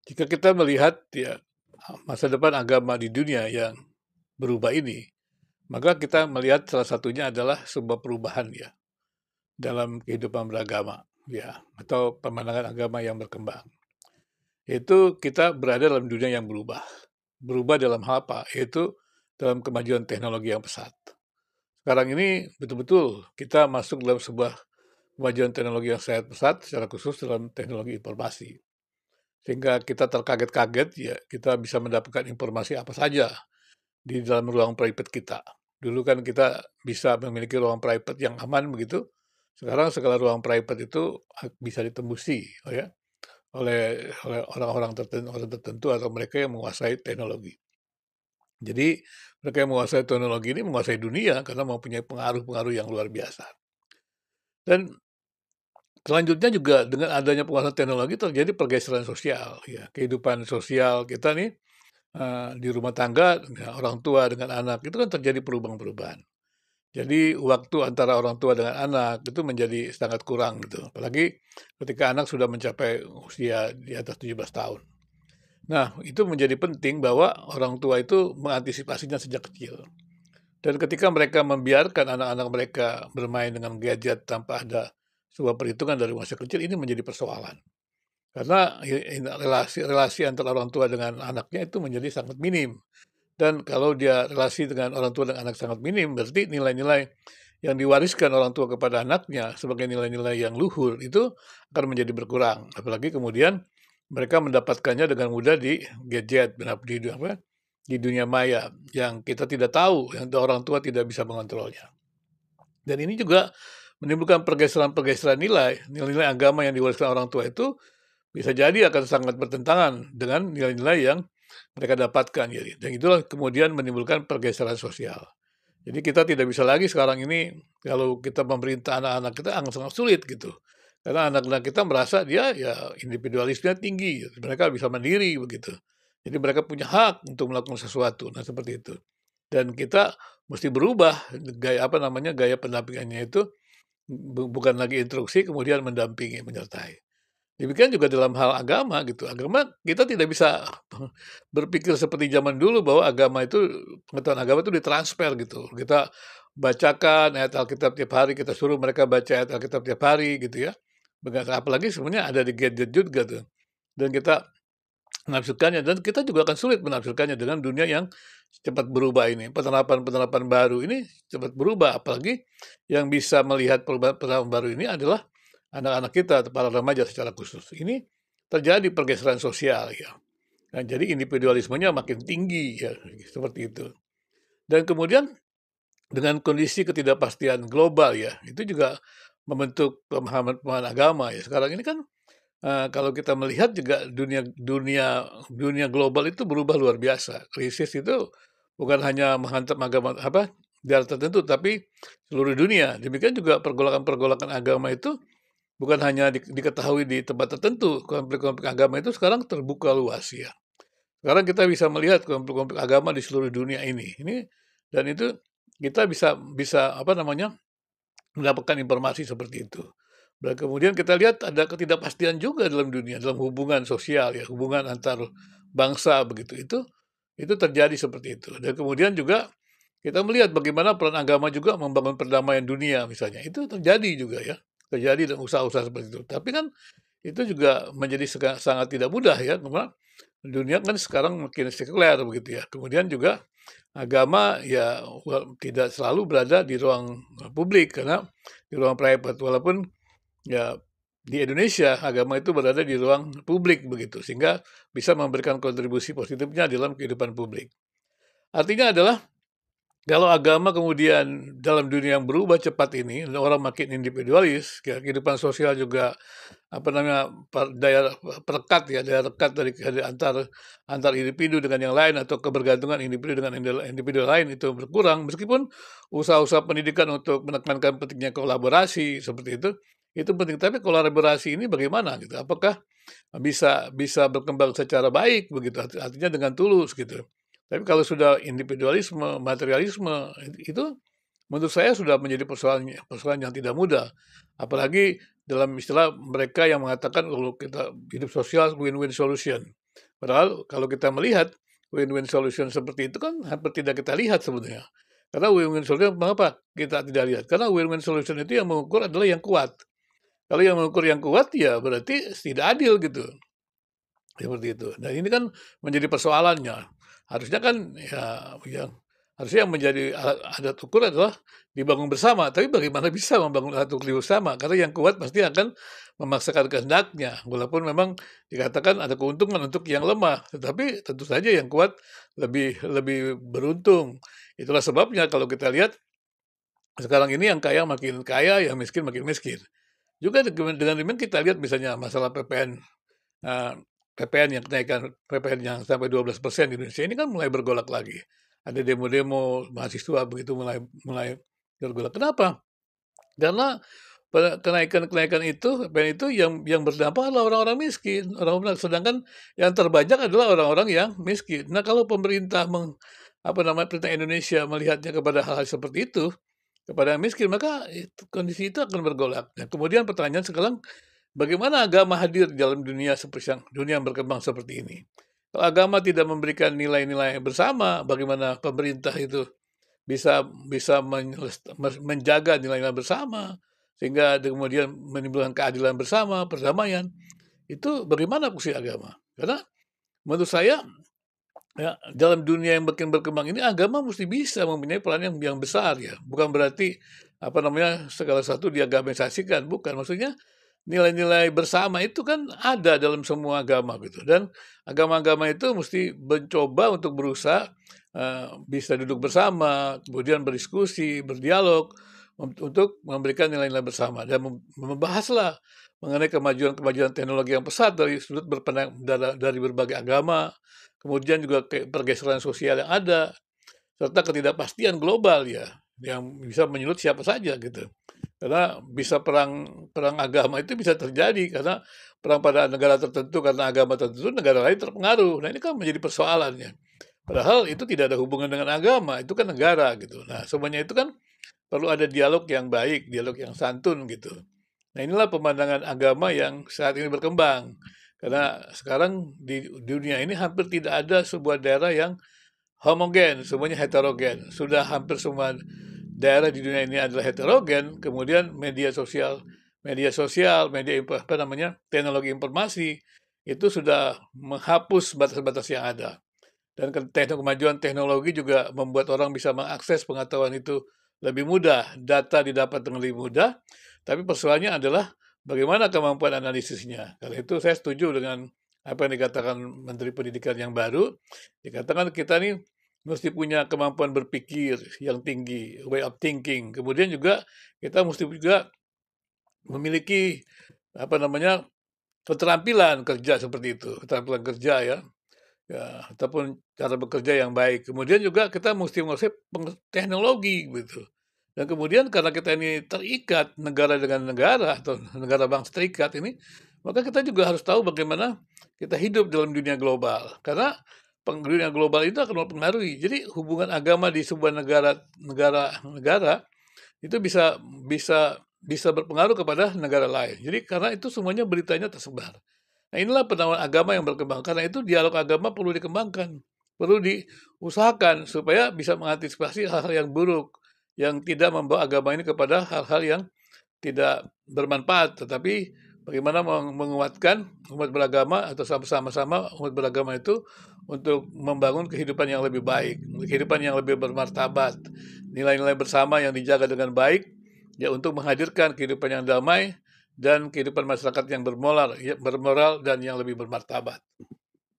Jika kita melihat ya masa depan agama di dunia yang berubah ini, maka kita melihat salah satunya adalah sebuah perubahan ya dalam kehidupan beragama ya atau pemandangan agama yang berkembang. Itu kita berada dalam dunia yang berubah. Berubah dalam hal apa? Yaitu dalam kemajuan teknologi yang pesat. Sekarang ini betul-betul kita masuk dalam sebuah kemajuan teknologi yang sangat pesat, secara khusus dalam teknologi informasi. Sehingga kita terkaget-kaget ya, kita bisa mendapatkan informasi apa saja di dalam ruang private kita. Dulu kan kita bisa memiliki ruang private yang aman begitu. Sekarang segala ruang private itu bisa ditembusi ya oleh orang tertentu atau mereka yang menguasai teknologi. Jadi mereka yang menguasai teknologi ini menguasai dunia karena mempunyai pengaruh-pengaruh yang luar biasa. Dan selanjutnya juga dengan adanya penguasaan teknologi terjadi pergeseran sosial ya. Kehidupan sosial kita nih di rumah tangga ya, orang tua dengan anak itu kan terjadi perubahan-perubahan. Jadi waktu antara orang tua dengan anak itu menjadi sangat kurang gitu. Apalagi ketika anak sudah mencapai usia di atas 17 tahun. Nah, itu menjadi penting bahwa orang tua itu mengantisipasinya sejak kecil. Dan ketika mereka membiarkan anak-anak mereka bermain dengan gadget tanpa ada sebuah perhitungan dari masa kecil, ini menjadi persoalan. Karena relasi antara orang tua dengan anaknya itu menjadi sangat minim. Dan kalau dia relasi dengan orang tua dan anak sangat minim, berarti nilai-nilai yang diwariskan orang tua kepada anaknya sebagai nilai-nilai yang luhur itu akan menjadi berkurang. Apalagi kemudian mereka mendapatkannya dengan mudah di gadget, di dunia maya yang kita tidak tahu, yang orang tua tidak bisa mengontrolnya. Dan ini juga menimbulkan pergeseran-pergeseran nilai-nilai agama yang diwariskan orang tua itu bisa jadi akan sangat bertentangan dengan nilai-nilai yang mereka dapatkan jadi. Dan itulah kemudian menimbulkan pergeseran sosial. Jadi kita tidak bisa lagi sekarang ini kalau kita memerintah anak-anak kita sangat sulit gitu. Karena anak-anak kita merasa dia ya individualisnya tinggi, mereka bisa mandiri begitu. Jadi mereka punya hak untuk melakukan sesuatu. Nah, seperti itu. Dan kita mesti berubah gaya apa namanya gaya pendampingannya itu bukan lagi instruksi kemudian mendampingi, menyertai. Demikian juga dalam hal agama gitu. Agama kita tidak bisa berpikir seperti zaman dulu bahwa agama itu pengetahuan agama itu ditransfer gitu. Kita bacakan ayat Alkitab tiap hari, kita suruh mereka baca ayat Alkitab tiap hari gitu ya. Apalagi sebenarnya ada di gadget juga tuh. Dan kita menafsirkannya dan kita juga akan sulit menafsirkannya dengan dunia yang cepat berubah ini. Penerapan-penerapan baru ini cepat berubah, apalagi yang bisa melihat perubahan baru ini adalah anak-anak kita atau para remaja secara khusus. Ini terjadi pergeseran sosial ya. Nah, jadi individualismenya makin tinggi ya, seperti itu. Dan kemudian dengan kondisi ketidakpastian global ya, itu juga membentuk pemahaman-pemahaman agama ya. Sekarang ini kan kalau kita melihat juga dunia dunia dunia global itu berubah luar biasa. Krisis itu bukan hanya menghantam agama daerah tertentu, tapi seluruh dunia. Demikian juga pergolakan-pergolakan agama itu bukan hanya diketahui di tempat tertentu. Konflik-konflik agama itu sekarang terbuka luas ya. Sekarang kita bisa melihat konflik-konflik agama di seluruh dunia ini. Dan itu kita bisa bisa apa namanya mendapatkan informasi seperti itu. Dan kemudian kita lihat ada ketidakpastian juga dalam dunia, dalam hubungan sosial ya, hubungan antar bangsa begitu. Itu terjadi seperti itu. Dan kemudian juga kita melihat bagaimana peran agama juga membangun perdamaian dunia misalnya. Itu terjadi juga ya. Terjadi dan usaha-usaha seperti itu. Tapi kan itu juga menjadi sangat tidak mudah ya, karena dunia kan sekarang makin sekuler begitu ya. Kemudian juga agama ya tidak selalu berada di ruang publik karena di ruang private walaupun ya di Indonesia agama itu berada di ruang publik begitu sehingga bisa memberikan kontribusi positifnya dalam kehidupan publik. Artinya adalah kalau agama kemudian dalam dunia yang berubah cepat ini, orang makin individualis, ya, kehidupan sosial juga apa namanya daya perekat ya, daya rekat dari antar individu dengan yang lain atau kebergantungan individu dengan individu lain itu berkurang, meskipun usaha-usaha pendidikan untuk menekankan pentingnya kolaborasi seperti itu penting. Tapi kolaborasi ini bagaimana gitu? Apakah bisa bisa berkembang secara baik begitu? Artinya dengan tulus gitu. Tapi kalau sudah individualisme, materialisme itu menurut saya sudah menjadi persoalan persoalan yang tidak mudah. Apalagi dalam istilah mereka yang mengatakan kalau kita hidup sosial win-win solution. Padahal kalau kita melihat win-win solution seperti itu kan hampir tidak kita lihat sebenarnya. Karena win-win solution mengapa kita tidak lihat? Karena win-win solution itu yang mengukur adalah yang kuat. Kalau yang mengukur yang kuat ya berarti tidak adil gitu. Seperti itu. Nah ini kan menjadi persoalannya. Harusnya kan ya yang harusnya yang menjadi alat ukur adalah dibangun bersama. Tapi bagaimana bisa membangun alat ukur bersama? Karena yang kuat pasti akan memaksakan kehendaknya. Walaupun memang dikatakan ada keuntungan untuk yang lemah. Tetapi tentu saja yang kuat lebih lebih beruntung. Itulah sebabnya kalau kita lihat sekarang ini yang kaya makin kaya, yang miskin makin miskin. Juga dengan demikian kita lihat misalnya masalah PPN Eee, PPN yang kenaikan PPN yang sampai 12% di Indonesia ini kan mulai bergolak lagi. Ada demo-demo mahasiswa begitu mulai mulai bergolak. Kenapa? Karena kenaikan-kenaikan itu PPN itu yang berdampak adalah orang-orang miskin, orang-orang sedangkan yang terbanyak adalah orang-orang yang miskin. Nah, kalau pemerintah pemerintah Indonesia melihatnya kepada hal-hal seperti itu, kepada yang miskin, maka kondisi itu akan bergolak. Nah, kemudian pertanyaan sekarang, bagaimana agama hadir dalam dunia seperti dunia yang berkembang seperti ini? Kalau agama tidak memberikan nilai-nilai bersama, bagaimana pemerintah itu bisa bisa menjaga nilai-nilai bersama, sehingga kemudian menimbulkan keadilan bersama, perdamaian. Itu bagaimana fungsi agama? Karena menurut saya, ya, dalam dunia yang makin berkembang ini agama mesti bisa mempunyai peran yang besar ya. Bukan berarti segala sesuatu diagamisasikan, bukan. Maksudnya nilai-nilai bersama itu kan ada dalam semua agama gitu dan agama-agama itu mesti mencoba untuk berusaha, bisa duduk bersama, kemudian berdiskusi, berdialog, untuk memberikan nilai-nilai bersama dan membahaslah mengenai kemajuan-kemajuan teknologi yang pesat dari sudut berpandang dari berbagai agama, kemudian juga pergeseran sosial yang ada, serta ketidakpastian global ya, yang bisa menyulut siapa saja gitu. Karena bisa perang perang agama itu bisa terjadi karena perang pada negara tertentu karena agama tertentu, negara lain terpengaruh. Nah, ini kan menjadi persoalannya. Padahal itu tidak ada hubungan dengan agama, itu kan negara gitu. Nah, semuanya itu kan perlu ada dialog yang baik, dialog yang santun gitu. Nah, inilah pemandangan agama yang saat ini berkembang. Karena sekarang di dunia ini hampir tidak ada sebuah daerah yang homogen, semuanya heterogen. Sudah hampir semua daerah di dunia ini adalah heterogen, kemudian teknologi informasi itu sudah menghapus batas-batas yang ada. Dan kemajuan teknologi juga membuat orang bisa mengakses pengetahuan itu lebih mudah, data didapat dengan lebih mudah, tapi persoalannya adalah bagaimana kemampuan analisisnya. Karena itu saya setuju dengan apa yang dikatakan Menteri Pendidikan yang baru, dikatakan kita nih mesti punya kemampuan berpikir yang tinggi, way of thinking. Kemudian juga kita mesti juga memiliki apa namanya keterampilan kerja seperti itu, keterampilan kerja ya, ya ataupun cara bekerja yang baik. Kemudian juga kita mesti menguasai teknologi gitu. Dan kemudian karena kita ini terikat negara dengan negara atau negara bangsa terikat ini, maka kita juga harus tahu bagaimana kita hidup dalam dunia global. Karena dunia global itu akan mempengaruhi. Jadi hubungan agama di sebuah negara itu bisa bisa bisa berpengaruh kepada negara lain. Jadi karena itu semuanya beritanya tersebar. Nah, inilah penamaan agama yang berkembang. Karena itu dialog agama perlu dikembangkan, perlu diusahakan supaya bisa mengantisipasi hal-hal yang buruk, yang tidak membawa agama ini kepada hal-hal yang tidak bermanfaat, tetapi bagaimana menguatkan umat beragama atau sama-sama umat beragama itu untuk membangun kehidupan yang lebih baik, kehidupan yang lebih bermartabat, nilai-nilai bersama yang dijaga dengan baik, ya untuk menghadirkan kehidupan yang damai dan kehidupan masyarakat yang bermoral dan yang lebih bermartabat.